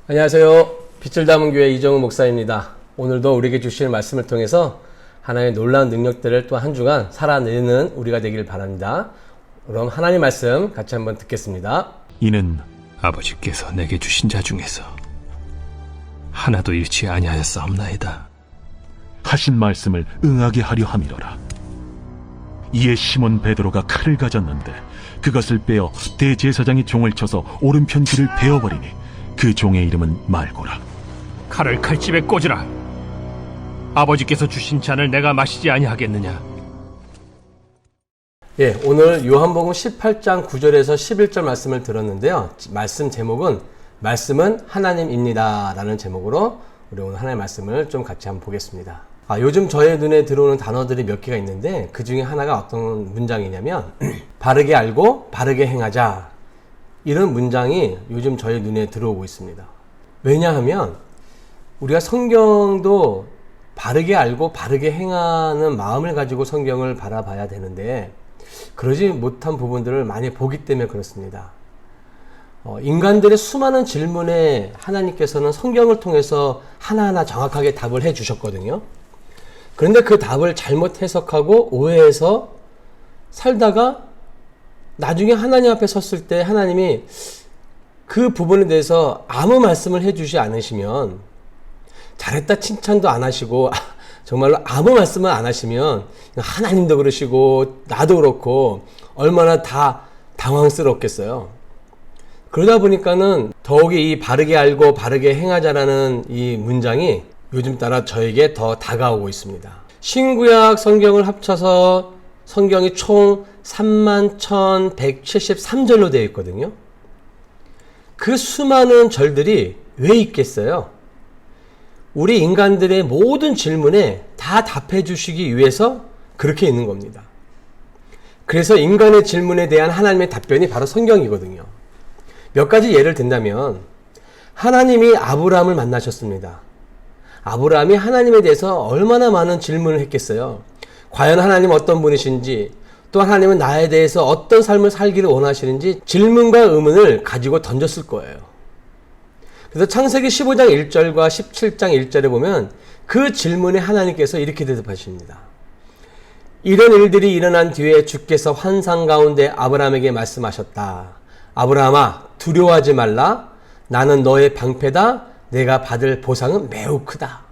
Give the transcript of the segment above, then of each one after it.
안녕하세요. 빛을 담은 교회 이정우 목사입니다. 오늘도 우리에게 주실 말씀을 통해서 하나님의 놀라운 능력들을 또 한 주간 살아내는 우리가 되길 바랍니다. 그럼 하나님 말씀 같이 한번 듣겠습니다. 이는 아버지께서 내게 주신 자 중에서 하나도 잃지 아니하였사옵나이다 하신 말씀을 응하게 하려 함이로라. 이에 시몬 베드로가 칼을 가졌는데 그것을 빼어 대제사장이 종을 쳐서 오른편 귀를 베어버리니 그 종의 이름은 말고라. 칼을 칼집에 꽂으라. 아버지께서 주신 잔을 내가 마시지 아니하겠느냐. 오늘 요한복음 18장 9절에서 11절 말씀을 들었는데요. 말씀 제목은 말씀은 하나님입니다 라는 제목으로 우리 오늘 하나님의 말씀을 좀 같이 한번 보겠습니다. 요즘 저의 눈에 들어오는 단어들이 몇 개가 있는데 그 중에 하나가 어떤 문장이냐면 바르게 알고 바르게 행하자, 이런 문장이 요즘 저의 눈에 들어오고 있습니다. 왜냐하면 우리가 성경도 바르게 알고 바르게 행하는 마음을 가지고 성경을 바라봐야 되는데 그러지 못한 부분들을 많이 보기 때문에 그렇습니다. 인간들의 수많은 질문에 하나님께서는 성경을 통해서 하나하나 정확하게 답을 해 주셨거든요. 그런데 그 답을 잘못 해석하고 오해해서 살다가 나중에 하나님 앞에 섰을 때 하나님이 그 부분에 대해서 아무 말씀을 해주지 않으시면, 잘했다 칭찬도 안 하시고 정말로 아무 말씀을 안 하시면 하나님도 그러시고 나도 그렇고 얼마나 다 당황스럽겠어요. 그러다 보니까는 더욱이 이 바르게 알고 바르게 행하자라는 이 문장이 요즘 따라 저에게 더 다가오고 있습니다. 신구약 성경을 합쳐서 성경이 총 31,173절로 되어 있거든요. 그 수많은 절들이 왜 있겠어요? 우리 인간들의 모든 질문에 다 답해 주시기 위해서 그렇게 있는 겁니다. 그래서 인간의 질문에 대한 하나님의 답변이 바로 성경이거든요. 몇 가지 예를 든다면 하나님이 아브라함을 만나셨습니다. 아브라함이 하나님에 대해서 얼마나 많은 질문을 했겠어요. 과연 하나님 어떤 분이신지, 또 하나님은 나에 대해서 어떤 삶을 살기를 원하시는지 질문과 의문을 가지고 던졌을 거예요. 그래서 창세기 15장 1절과 17장 1절에 보면 그 질문에 하나님께서 이렇게 대답하십니다. 이런 일들이 일어난 뒤에 주께서 환상 가운데 아브라함에게 말씀하셨다. 아브라함아, 두려워하지 말라. 나는 너의 방패다. 내가 받을 보상은 매우 크다.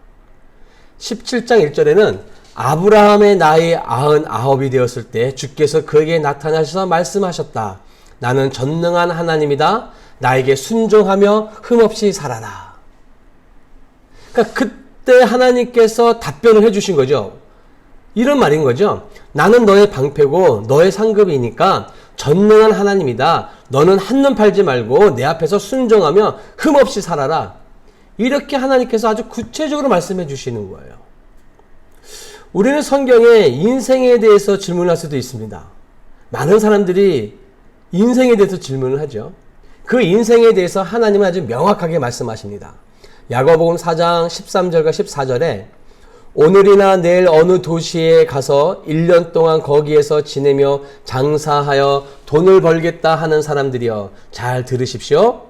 17장 1절에는 아브라함의 나이 99이 되었을 때 주께서 그에게 나타나셔서 말씀하셨다. 나는 전능한 하나님이다. 나에게 순종하며 흠없이 살아라. 그러니까 그때 하나님께서 답변을 해주신 거죠. 이런 말인 거죠. 나는 너의 방패고 너의 상급이니까 전능한 하나님이다. 너는 한눈 팔지 말고 내 앞에서 순종하며 흠없이 살아라. 이렇게 하나님께서 아주 구체적으로 말씀해 주시는 거예요. 우리는 성경에 인생에 대해서 질문할 수도 있습니다. 많은 사람들이 인생에 대해서 질문을 하죠. 그 인생에 대해서 하나님은 아주 명확하게 말씀하십니다. 야고보음 4장 13절과 14절에 오늘이나 내일 어느 도시에 가서 1년 동안 거기에서 지내며 장사하여 돈을 벌겠다 하는 사람들이여, 잘 들으십시오.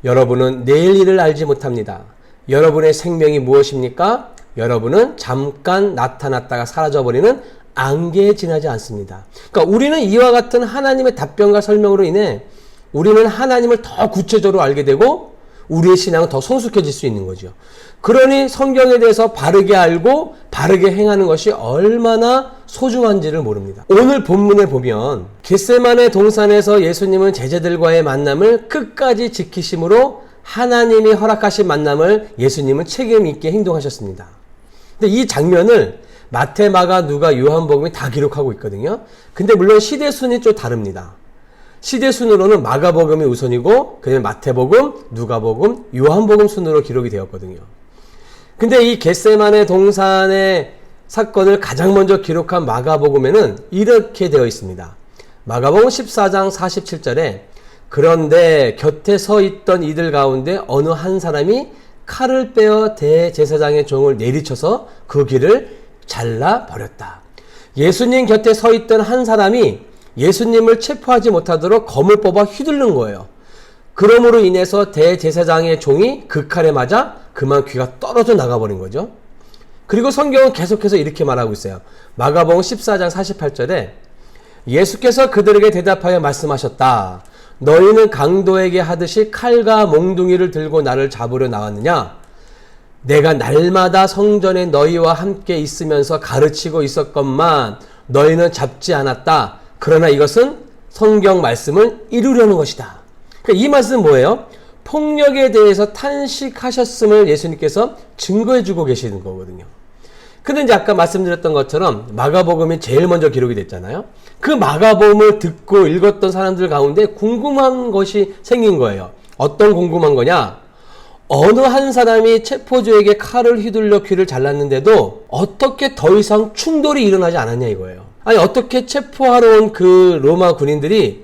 여러분은 내일 일을 알지 못합니다. 여러분의 생명이 무엇입니까? 여러분은 잠깐 나타났다가 사라져버리는 안개에 지나지 않습니다. 그러니까 우리는 이와 같은 하나님의 답변과 설명으로 인해 우리는 하나님을 더 구체적으로 알게 되고 우리의 신앙은 더 성숙해질 수 있는 거죠. 그러니 성경에 대해서 바르게 알고 바르게 행하는 것이 얼마나 소중한지를 모릅니다. 오늘 본문에 보면 겟세마네 동산에서 예수님은 제자들과의 만남을 끝까지 지키심으로 하나님이 허락하신 만남을 예수님은 책임 있게 행동하셨습니다. 근데 이 장면을 마태, 마가, 누가, 요한복음이 다 기록하고 있거든요. 근데 물론 시대순이 좀 다릅니다. 시대순으로는 마가복음이 우선이고 그다음에 마태복음, 누가복음, 요한복음 순으로 기록이 되었거든요. 근데 이 겟세마네 동산의 사건을 가장 먼저 기록한 마가복음에는 이렇게 되어 있습니다. 마가복음 14장 47절에 그런데 곁에 서 있던 이들 가운데 어느 한 사람이 칼을 빼어 대제사장의 종을 내리쳐서 그 길을 잘라 버렸다. 예수님 곁에 서 있던 한 사람이 예수님을 체포하지 못하도록 검을 뽑아 휘두른 거예요. 그러므로 인해서 대제사장의 종이 그 칼에 맞아 그만 귀가 떨어져 나가버린 거죠. 그리고 성경은 계속해서 이렇게 말하고 있어요. 마가복음 14장 48절에 예수께서 그들에게 대답하여 말씀하셨다. 너희는 강도에게 하듯이 칼과 몽둥이를 들고 나를 잡으려 나왔느냐? 내가 날마다 성전에 너희와 함께 있으면서 가르치고 있었건만 너희는 잡지 않았다. 그러나 이것은 성경 말씀을 이루려는 것이다. 그러니까 이 말씀은 뭐예요? 폭력에 대해서 탄식하셨음을 예수님께서 증거해주고 계시는 거거든요. 근데 이제 아까 말씀드렸던 것처럼 마가복음이 제일 먼저 기록이 됐잖아요. 그 마가복음을 듣고 읽었던 사람들 가운데 궁금한 것이 생긴 거예요. 어떤 궁금한 거냐? 어느 한 사람이 체포주에게 칼을 휘둘러 귀를 잘랐는데도 어떻게 더 이상 충돌이 일어나지 않았냐 이거예요. 아니 어떻게 체포하러 온 그 로마 군인들이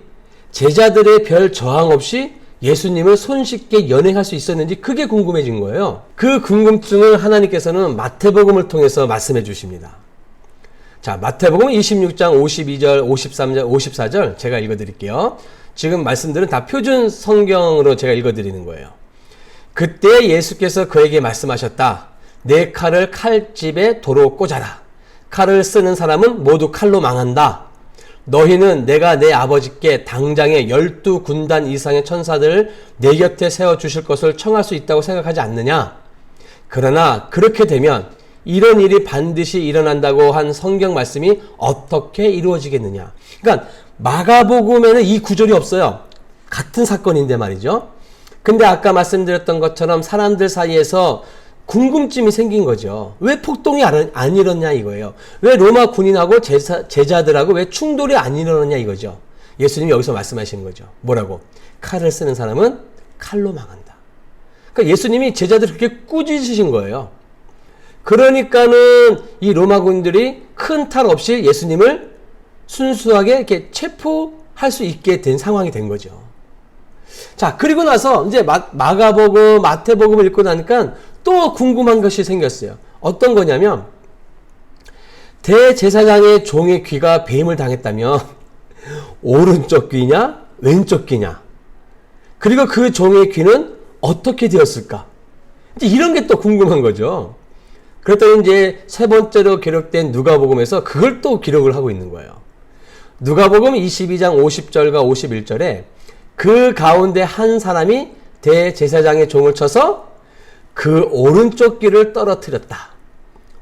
제자들의 별 저항 없이 예수님을 손쉽게 연행할 수 있었는지 그게 궁금해진 거예요. 그 궁금증을 하나님께서는 마태복음을 통해서 말씀해 주십니다. 자, 마태복음 26장 52절, 53절, 54절 제가 읽어드릴게요. 지금 말씀들은 다 표준 성경으로 제가 읽어드리는 거예요. 그때 예수께서 그에게 말씀하셨다. 내 칼을 칼집에 도로 꽂아라. 칼을 쓰는 사람은 모두 칼로 망한다. 너희는 내가 내 아버지께 당장에 12군단 이상의 천사들을 내 곁에 세워주실 것을 청할 수 있다고 생각하지 않느냐? 그러나 그렇게 되면 이런 일이 반드시 일어난다고 한 성경 말씀이 어떻게 이루어지겠느냐? 그러니까 마가복음에는 이 구절이 없어요. 같은 사건인데 말이죠. 근데 아까 말씀드렸던 것처럼 사람들 사이에서 궁금증이 생긴 거죠. 왜 폭동이 안 일어났냐 이거예요. 왜 로마 군인하고 제자들하고 왜 충돌이 안 일어났냐 이거죠. 예수님이 여기서 말씀하시는 거죠. 뭐라고? 칼을 쓰는 사람은 칼로 망한다. 그러니까 예수님이 제자들을 그렇게 꾸짖으신 거예요. 그러니까는 이 로마 군인들이 큰 탈 없이 예수님을 순수하게 이렇게 체포할 수 있게 된 상황이 된 거죠. 자, 그리고 나서 이제 마가복음, 마태복음을 읽고 나니까 또 궁금한 것이 생겼어요. 어떤 거냐면 대제사장의 종의 귀가 배임을 당했다면 오른쪽 귀냐 왼쪽 귀냐, 그리고 그 종의 귀는 어떻게 되었을까, 이제 이런 게 또 궁금한 거죠. 그랬더니 이제 세 번째로 기록된 누가복음에서 그걸 또 기록을 하고 있는 거예요. 누가복음 22장 50절과 51절에 그 가운데 한 사람이 대제사장의 종을 쳐서 그 오른쪽 귀를 떨어뜨렸다.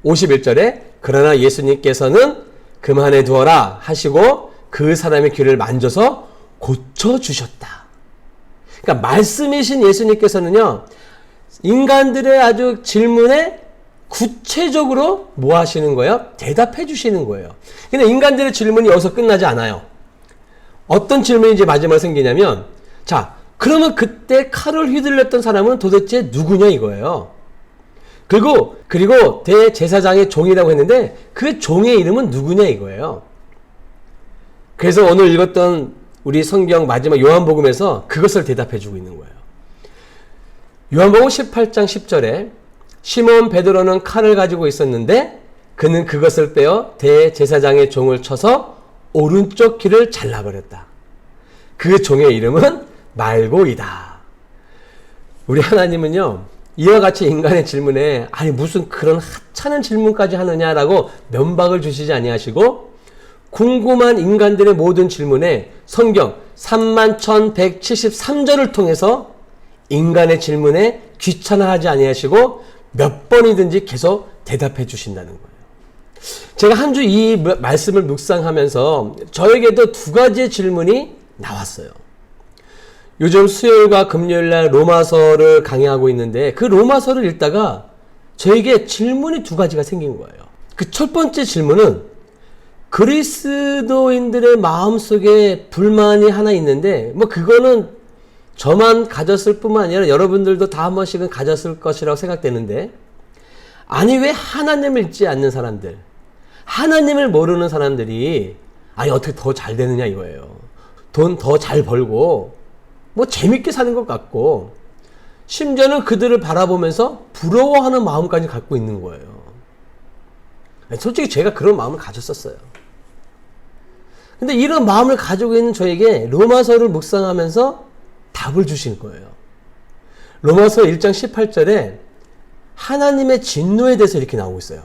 51절에 그러나 예수님께서는 그만해 두어라 하시고 그 사람의 귀를 만져서 고쳐주셨다. 그러니까 말씀이신 예수님께서는요, 인간들의 아주 질문에 구체적으로 뭐 하시는 거예요? 대답해 주시는 거예요. 근데 인간들의 질문이 여기서 끝나지 않아요. 어떤 질문이 이제 마지막에 생기냐면, 자, 그러면 그때 칼을 휘둘렀던 사람은 도대체 누구냐 이거예요. 그리고 대제사장의 종이라고 했는데 그 종의 이름은 누구냐 이거예요. 그래서 오늘 읽었던 우리 성경 마지막 요한복음에서 그것을 대답해 주고 있는 거예요. 요한복음 18장 10절에 시몬 베드로는 칼을 가지고 있었는데 그는 그것을 빼어 대제사장의 종을 쳐서 오른쪽 귀를 잘라버렸다. 그 종의 이름은 말고이다. 우리 하나님은요, 이와 같이 인간의 질문에 아니 무슨 그런 하찮은 질문까지 하느냐라고 면박을 주시지 아니하시고 궁금한 인간들의 모든 질문에 성경 31,173절을 통해서 인간의 질문에 귀찮아하지 아니하시고 몇 번이든지 계속 대답해 주신다는 거예요. 제가 한 주 이 말씀을 묵상하면서 저에게도 두 가지의 질문이 나왔어요. 요즘 수요일과 금요일날 로마서를 강의하고 있는데 그 로마서를 읽다가 저에게 질문이 두 가지가 생긴 거예요. 그 첫 번째 질문은 그리스도인들의 마음속에 불만이 하나 있는데 뭐 그거는 저만 가졌을 뿐만 아니라 여러분들도 다 한 번씩은 가졌을 것이라고 생각되는데, 아니 왜 하나님을 믿지 않는 사람들, 하나님을 모르는 사람들이 아니 어떻게 더 잘 되느냐 이거예요. 돈 더 잘 벌고 뭐 재밌게 사는 것 같고 심지어는 그들을 바라보면서 부러워하는 마음까지 갖고 있는 거예요. 솔직히 제가 그런 마음을 가졌었어요. 근데 이런 마음을 가지고 있는 저에게 로마서를 묵상하면서 답을 주신 거예요. 로마서 1장 18절에 하나님의 진노에 대해서 이렇게 나오고 있어요.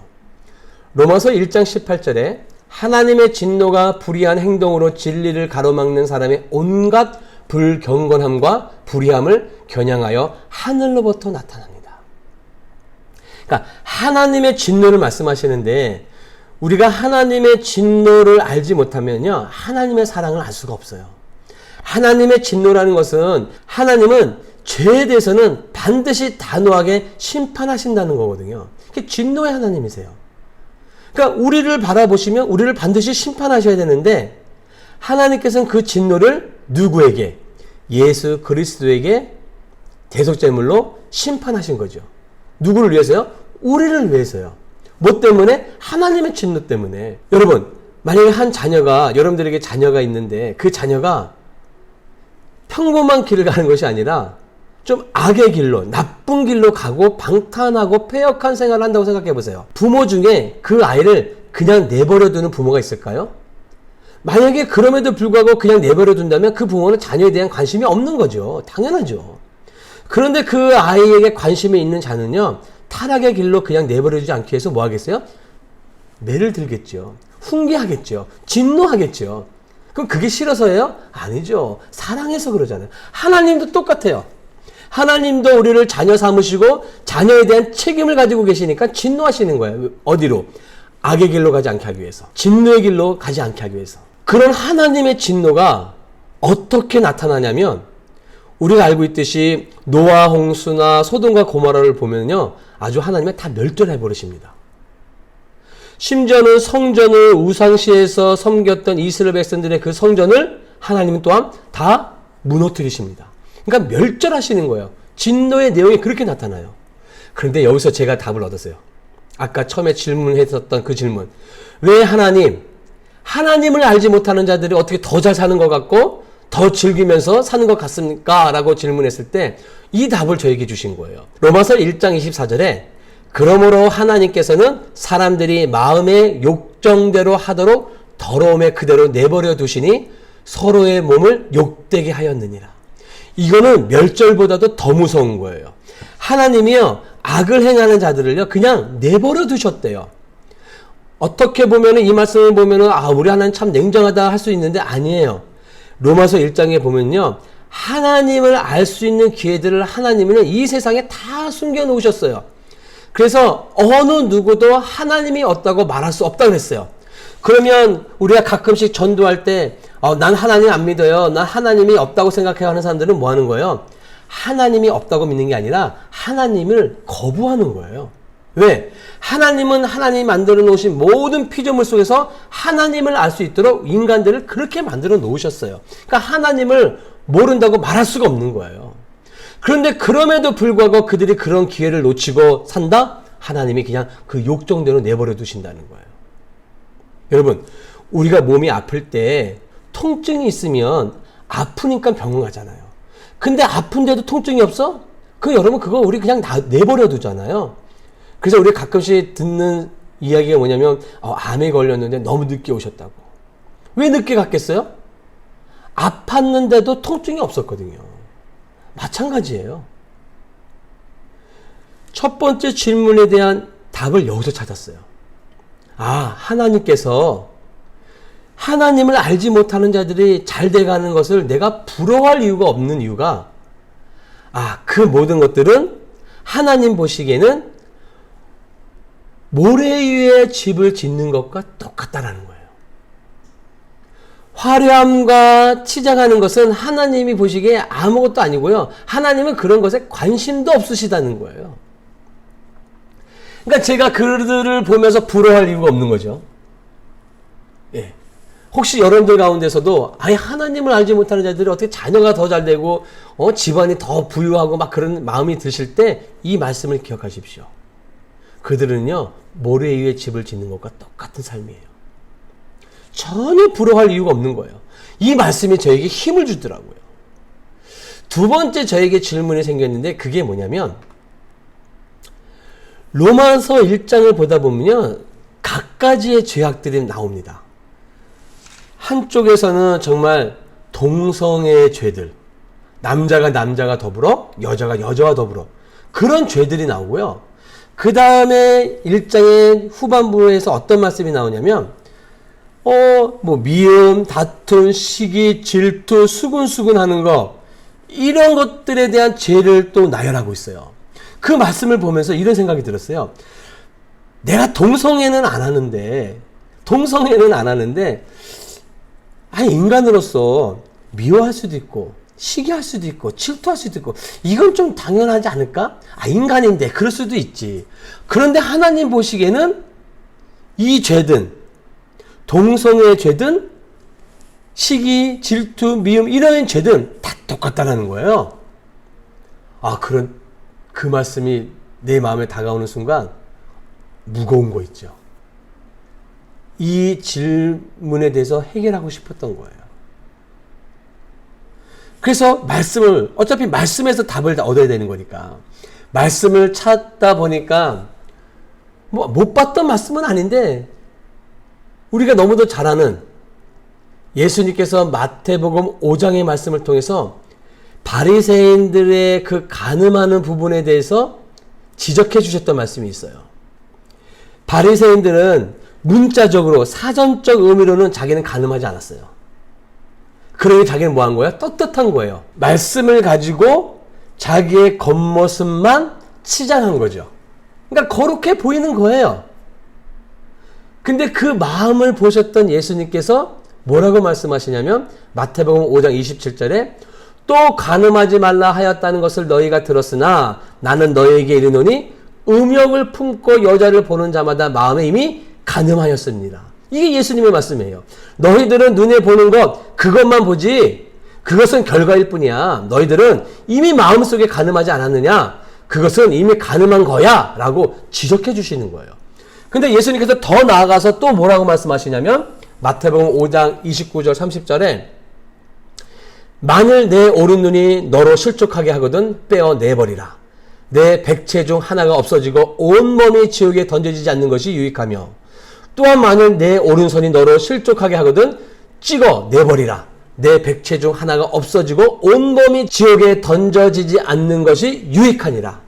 로마서 1장 18절에 하나님의 진노가 불의한 행동으로 진리를 가로막는 사람의 온갖 불경건함과 불의함을 겨냥하여 하늘로부터 나타납니다. 그러니까 하나님의 진노를 말씀하시는데 우리가 하나님의 진노를 알지 못하면요, 하나님의 사랑을 알 수가 없어요. 하나님의 진노라는 것은 하나님은 죄에 대해서는 반드시 단호하게 심판하신다는 거거든요. 그게 진노의 하나님이세요. 그러니까 우리를 바라보시면 우리를 반드시 심판하셔야 되는데 하나님께서는 그 진노를 누구에게? 예수 그리스도에게 대속제물로 심판하신 거죠. 누구를 위해서요? 우리를 위해서요. 뭐 때문에? 하나님의 진노 때문에. 여러분, 만약에 한 자녀가, 여러분들에게 자녀가 있는데 그 자녀가 평범한 길을 가는 것이 아니라 좀 악의 길로, 나쁜 길로 가고 방탕하고 패역한 생활을 한다고 생각해 보세요. 부모 중에 그 아이를 그냥 내버려 두는 부모가 있을까요? 만약에 그럼에도 불구하고 그냥 내버려 둔다면 그 부모는 자녀에 대한 관심이 없는 거죠. 당연하죠. 그런데 그 아이에게 관심이 있는 자는요, 타락의 길로 그냥 내버려 두지 않기 위해서 뭐 하겠어요? 매를 들겠죠. 훈계하겠죠. 진노하겠죠. 그럼 그게 싫어서예요? 아니죠. 사랑해서 그러잖아요. 하나님도 똑같아요. 하나님도 우리를 자녀 삼으시고 자녀에 대한 책임을 가지고 계시니까 진노하시는 거예요. 어디로? 악의 길로 가지 않게 하기 위해서. 진노의 길로 가지 않게 하기 위해서. 그런 하나님의 진노가 어떻게 나타나냐면 우리가 알고 있듯이 노아 홍수나 소돔과 고모라를 보면요, 아주 하나님이 다 멸절해 버리십니다. 심지어는 성전을 우상시에서 섬겼던 이스라엘 백성들의 그 성전을 하나님은 또한 다 무너뜨리십니다. 그러니까 멸절하시는 거예요. 진노의 내용이 그렇게 나타나요. 그런데 여기서 제가 답을 얻었어요. 아까 처음에 질문했었던 그 질문. 왜 하나님을 알지 못하는 자들이 어떻게 더 잘 사는 것 같고 더 즐기면서 사는 것 같습니까? 라고 질문했을 때 이 답을 저에게 주신 거예요. 로마서 1장 24절에 그러므로 하나님께서는 사람들이 마음의 욕정대로 하도록 더러움에 그대로 내버려 두시니 서로의 몸을 욕되게 하였느니라. 이거는 멸절보다도 더 무서운 거예요. 하나님이요, 악을 행하는 자들을요, 그냥 내버려 두셨대요. 어떻게 보면은 이 말씀을 보면은 우리 하나님 참 냉정하다 할 수 있는데 아니에요. 로마서 1장에 보면요, 하나님을 알 수 있는 기회들을 하나님은 이 세상에 다 숨겨 놓으셨어요. 그래서 어느 누구도 하나님이 없다고 말할 수 없다고 그랬어요. 그러면 우리가 가끔씩 전도할 때 난 하나님 안 믿어요, 난 하나님이 없다고 생각해 하는 사람들은 뭐 하는 거예요? 하나님이 없다고 믿는 게 아니라 하나님을 거부하는 거예요. 왜? 하나님은 하나님이 만들어 놓으신 모든 피조물 속에서 하나님을 알 수 있도록 인간들을 그렇게 만들어 놓으셨어요. 그러니까 하나님을 모른다고 말할 수가 없는 거예요. 그런데 그럼에도 불구하고 그들이 그런 기회를 놓치고 산다? 하나님이 그냥 그 욕정대로 내버려 두신다는 거예요. 여러분, 우리가 몸이 아플 때 통증이 있으면 아프니까 병원 가잖아요. 근데 아픈데도 통증이 없어? 여러분, 그거 우리 그냥 내버려 두잖아요. 그래서 우리 가끔씩 듣는 이야기가 뭐냐면 암에 걸렸는데 너무 늦게 오셨다고. 왜 늦게 갔겠어요? 아팠는데도 통증이 없었거든요. 마찬가지예요. 첫 번째 질문에 대한 답을 여기서 찾았어요. 하나님께서 하나님을 알지 못하는 자들이 잘 돼가는 것을 내가 부러워할 이유가 없는 이유가 그 모든 것들은 하나님 보시기에는 모래 위에 집을 짓는 것과 똑같다라는 거예요. 화려함과 치장하는 것은 하나님이 보시기에 아무것도 아니고요. 하나님은 그런 것에 관심도 없으시다는 거예요. 그러니까 제가 그들을 보면서 부러워할 이유가 없는 거죠. 예. 혹시 여러분들 가운데서도 하나님을 알지 못하는 자들이 어떻게 자녀가 더 잘 되고 집안이 더 부유하고 막 그런 마음이 드실 때 이 말씀을 기억하십시오. 그들은요, 모래 위에 집을 짓는 것과 똑같은 삶이에요. 전혀 부러워할 이유가 없는 거예요. 이 말씀이 저에게 힘을 주더라고요. 두 번째 저에게 질문이 생겼는데 그게 뭐냐면 로마서 1장을 보다 보면요, 갖가지의 죄악들이 나옵니다. 한쪽에서는 정말 동성애의 죄들, 남자가 남자가 더불어, 여자가 여자와 더불어. 그런 죄들이 나오고요. 그 다음에 1장의 후반부에서 어떤 말씀이 나오냐면, 미움, 다툼, 시기, 질투, 수군수군 하는 거, 이런 것들에 대한 죄를 또 나열하고 있어요. 그 말씀을 보면서 이런 생각이 들었어요. 내가 동성애는 안 하는데, 인간으로서 미워할 수도 있고, 시기할 수도 있고, 질투할 수도 있고, 이건 좀 당연하지 않을까? 인간인데, 그럴 수도 있지. 그런데 하나님 보시기에는 이 죄든, 동성애 죄든, 시기, 질투, 미움, 이런 죄든 다 똑같다는 거예요. 그 말씀이 내 마음에 다가오는 순간, 무거운 거 있죠. 이 질문에 대해서 해결하고 싶었던 거예요. 그래서 어차피 말씀에서 답을 얻어야 되는 거니까, 말씀을 찾다 보니까, 못 봤던 말씀은 아닌데, 우리가 너무도 잘 아는 예수님께서 마태복음 5장의 말씀을 통해서 바리새인들의 그 간음하는 부분에 대해서 지적해 주셨던 말씀이 있어요. 바리새인들은 문자적으로 사전적 의미로는 자기는 간음하지 않았어요. 그러니 자기는 뭐 한 거야? 떳떳한 거예요. 말씀을 가지고 자기의 겉모습만 치장한 거죠. 그러니까 거룩해 보이는 거예요. 근데 그 마음을 보셨던 예수님께서 뭐라고 말씀하시냐면 마태복음 5장 27절에 또 간음하지 말라 하였다는 것을 너희가 들었으나 나는 너희에게 이르노니 음욕을 품고 여자를 보는 자마다 마음에 이미 간음하였습니다. 이게 예수님의 말씀이에요. 너희들은 눈에 보는 것 그것만 보지 그것은 결과일 뿐이야. 너희들은 이미 마음속에 간음하지 않았느냐? 그것은 이미 간음한 거야 라고 지적해 주시는 거예요. 근데 예수님께서 더 나아가서 또 뭐라고 말씀하시냐면 마태복음 5장 29절 30절에 만일 내 오른눈이 너로 실족하게 하거든 빼어내버리라. 내 백체 중 하나가 없어지고 온몸이 지옥에 던져지지 않는 것이 유익하며 또한 만일 내 오른손이 너로 실족하게 하거든 찍어내버리라. 내 백체 중 하나가 없어지고 온몸이 지옥에 던져지지 않는 것이 유익하니라.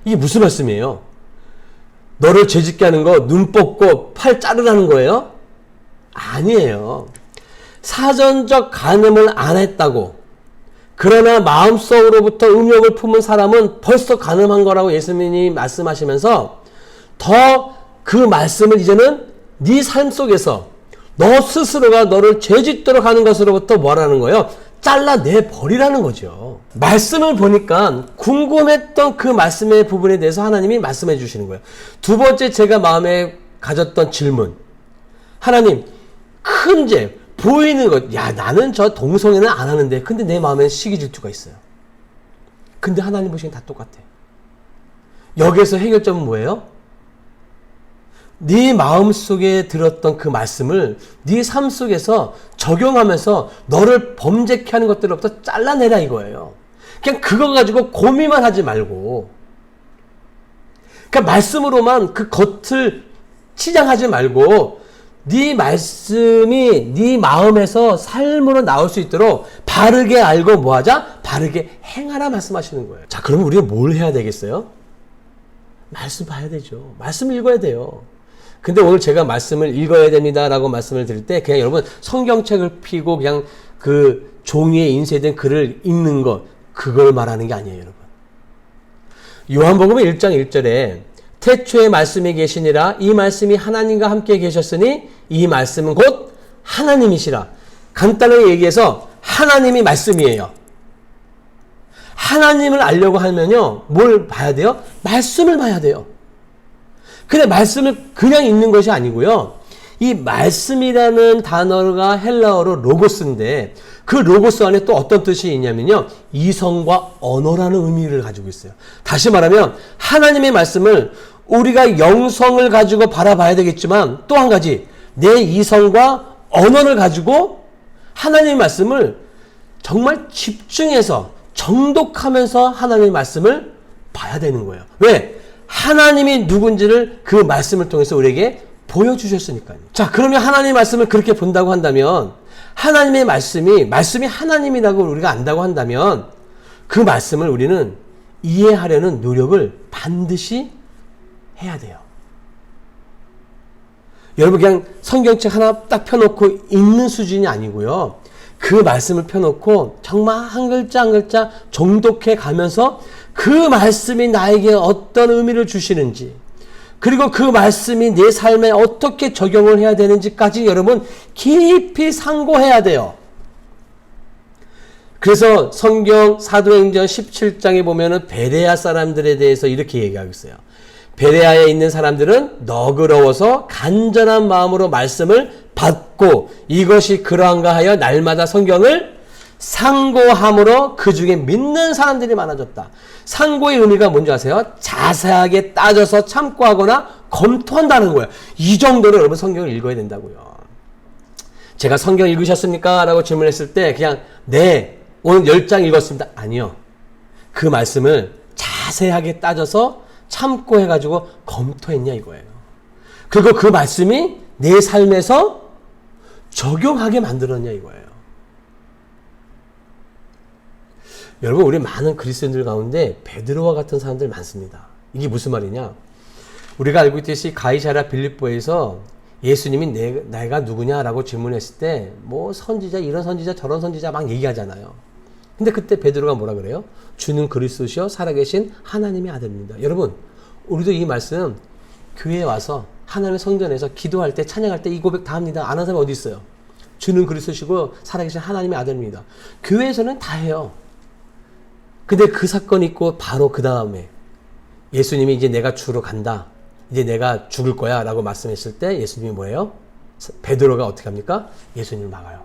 이게 무슨 말씀이에요? 너를 죄짓게 하는 거 눈 뽑고 팔 자르라는 거예요? 아니에요. 사전적 간음을 안 했다고 그러나 마음속으로부터 음욕을 품은 사람은 벌써 간음한 거라고 예수님이 말씀하시면서 더 그 말씀을 이제는 네 삶 속에서 너 스스로가 너를 죄짓도록 하는 것으로부터 뭐라는 거예요? 잘라내 버리라는 거죠. 말씀을 보니까 궁금했던 그 말씀의 부분에 대해서 하나님이 말씀해 주시는 거예요. 두 번째 제가 마음에 가졌던 질문. 하나님, 큰 죄, 보이는 것. 야, 나는 저 동성애는 안 하는데 근데 내 마음에 시기 질투가 있어요. 근데 하나님 보시기엔 다 똑같아. 여기에서 해결점은 뭐예요? 네 마음속에 들었던 그 말씀을 네 삶 속에서 적용하면서 너를 범죄케 하는 것들로부터 잘라내라 이거예요. 그냥 그거 가지고 고민만 하지 말고 그러니까 말씀으로만 그 겉을 치장하지 말고 네 말씀이 네 마음에서 삶으로 나올 수 있도록 바르게 알고 뭐하자? 바르게 행하라 말씀하시는 거예요. 자, 그러면 우리가 뭘 해야 되겠어요? 말씀 봐야 되죠. 말씀 읽어야 돼요. 근데 오늘 제가 말씀을 읽어야 됩니다라고 말씀을 드릴 때 그냥 여러분 성경책을 펴고 그냥 그 종이에 인쇄된 글을 읽는 것 그걸 말하는 게 아니에요, 여러분. 요한복음 1장 1절에 태초에 말씀이 계시니라 이 말씀이 하나님과 함께 계셨으니 이 말씀은 곧 하나님이시라. 간단하게 얘기해서 하나님이 말씀이에요. 하나님을 알려고 하면요 뭘 봐야 돼요? 말씀을 봐야 돼요. 근데 말씀을 그냥 읽는 것이 아니고요. 이 말씀이라는 단어가 헬라어로 로고스인데 그 로고스 안에 또 어떤 뜻이 있냐면요. 이성과 언어라는 의미를 가지고 있어요. 다시 말하면 하나님의 말씀을 우리가 영성을 가지고 바라봐야 되겠지만 또 한 가지 내 이성과 언어를 가지고 하나님의 말씀을 정말 집중해서 정독하면서 하나님의 말씀을 봐야 되는 거예요. 왜? 하나님이 누군지를 그 말씀을 통해서 우리에게 보여주셨으니까요. 자, 그러면 하나님의 말씀을 그렇게 본다고 한다면 하나님의 말씀이 하나님이라고 우리가 안다고 한다면 그 말씀을 우리는 이해하려는 노력을 반드시 해야 돼요. 여러분 그냥 성경책 하나 딱 펴놓고 읽는 수준이 아니고요. 그 말씀을 펴놓고 정말 한 글자 한 글자 정독해 가면서 그 말씀이 나에게 어떤 의미를 주시는지, 그리고 그 말씀이 내 삶에 어떻게 적용을 해야 되는지까지 여러분 깊이 상고해야 돼요. 그래서 성경 사도행전 17장에 보면은 베레아 사람들에 대해서 이렇게 얘기하고 있어요. 베레아에 있는 사람들은 너그러워서 간절한 마음으로 말씀을 받고 이것이 그러한가 하여 날마다 성경을 상고함으로 그 중에 믿는 사람들이 많아졌다. 상고의 의미가 뭔지 아세요? 자세하게 따져서 참고하거나 검토한다는 거예요. 이 정도로 여러분 성경을 읽어야 된다고요. 제가 성경 읽으셨습니까? 라고 질문했을 때 그냥 네, 오늘 10장 읽었습니다. 아니요. 그 말씀을 자세하게 따져서 참고해가지고 검토했냐 이거예요. 그리고 그 말씀이 내 삶에서 적용하게 만들었냐 이거예요. 여러분 우리 많은 그리스도인들 가운데 베드로와 같은 사람들 많습니다. 이게 무슨 말이냐? 우리가 알고 있듯이 가이사랴 빌립보에서 예수님이 내가 누구냐라고 질문했을 때 뭐 선지자 이런 선지자 저런 선지자 막 얘기하잖아요. 근데 그때 베드로가 뭐라 그래요? 주는 그리스도시요 살아계신 하나님의 아들입니다. 여러분 우리도 이 말씀 교회에 와서 하나님의 성전에서 기도할 때 찬양할 때 이 고백 다 합니다. 안 하는 사람이 어디 있어요? 주는 그리스도시고 살아계신 하나님의 아들입니다. 교회에서는 다 해요. 근데 그 사건이 있고 바로 그 다음에 예수님이 이제 내가 주로 간다. 이제 내가 죽을 거야 라고 말씀했을 때 예수님이 뭐예요? 베드로가 어떻게 합니까? 예수님을 막아요.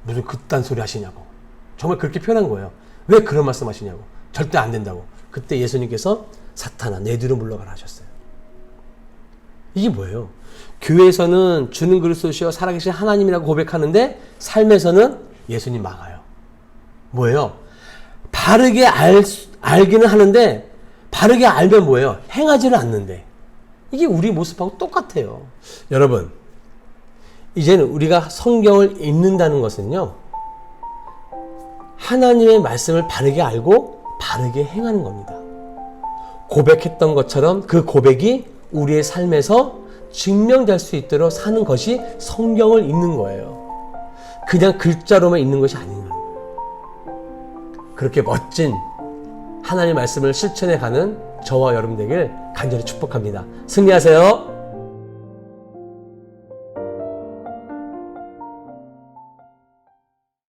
무슨 그딴 소리 하시냐고. 정말 그렇게 표현한 거예요. 왜 그런 말씀 하시냐고. 절대 안 된다고. 그때 예수님께서 사탄아 내 뒤로 물러가라 하셨어요. 이게 뭐예요? 교회에서는 주는 그리스도시여 살아계신 하나님이라고 고백하는데 삶에서는 예수님 막아요. 뭐예요? 바르게 알기는 하는데 바르게 알면 뭐예요? 행하지는 않는데. 이게 우리 모습하고 똑같아요. 여러분 이제는 우리가 성경을 읽는다는 것은요 하나님의 말씀을 바르게 알고 바르게 행하는 겁니다. 고백했던 것처럼 그 고백이 우리의 삶에서 증명될 수 있도록 사는 것이 성경을 읽는 거예요. 그냥 글자로만 읽는 것이 아닌 거예요. 그렇게 멋진 하나님의 말씀을 실천해 가는 저와 여러분 되길 간절히 축복합니다. 승리하세요.